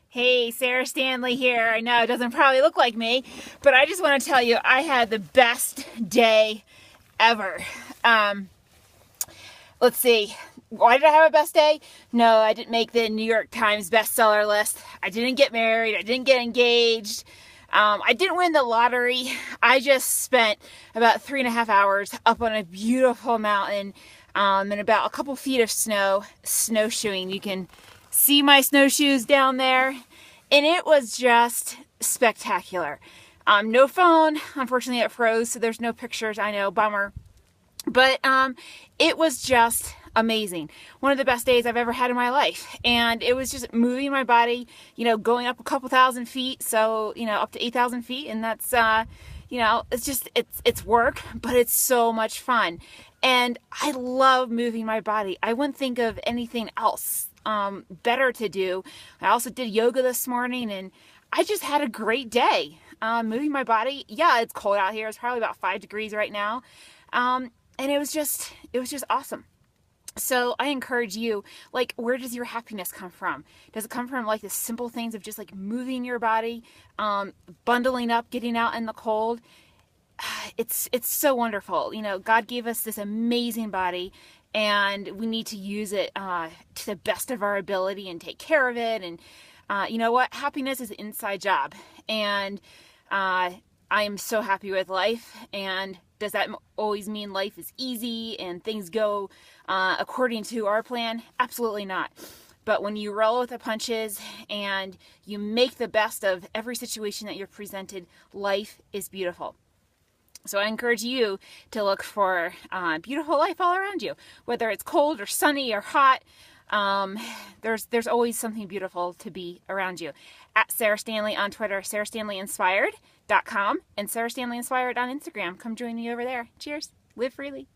Hey, Sarah Stanley here. I know it doesn't probably look like me, but I just want to tell you I had the best day ever. Um, let's see. Why did I have a best day? No, I didn't make the New York Times bestseller list. I didn't get married. I didn't get engaged. I didn't win the lottery. I just spent about 3.5 hours up on a beautiful mountain and about a couple feet of snow, snowshoeing. You can see my snowshoes down there, and it was just spectacular. No phone. Unfortunately, it froze, so there's no pictures. I know, bummer. But it was just amazing. One of the best days I've ever had in my life. And it was just moving my body, going up a couple thousand feet. So, up to 8,000 feet. And that's, it's work, but it's so much fun. And I love moving my body. I wouldn't think of anything else better to do. I also did yoga this morning, and I just had a great day. Moving my body. Yeah, it's cold out here. It's probably about 5 degrees right now. And it was just awesome. So I encourage you, where does your happiness come from? Does it come from the simple things of just moving your body, bundling up, getting out in the cold? It's so wonderful. God gave us this amazing body, and we need to use it to the best of our ability and take care of it. And you know what? Happiness is an inside job. And I am so happy with life. And does that always mean life is easy and things go according to our plan? Absolutely not. But when you roll with the punches and you make the best of every situation that you're presented, life is beautiful. So I encourage you to look for beautiful life all around you, whether it's cold or sunny or hot. There's always something beautiful to be around you. At Sarah Stanley on Twitter, sarahstanleyinspired.com, and Sarah Stanley Inspired on Instagram. Come join me over there. Cheers. Live freely.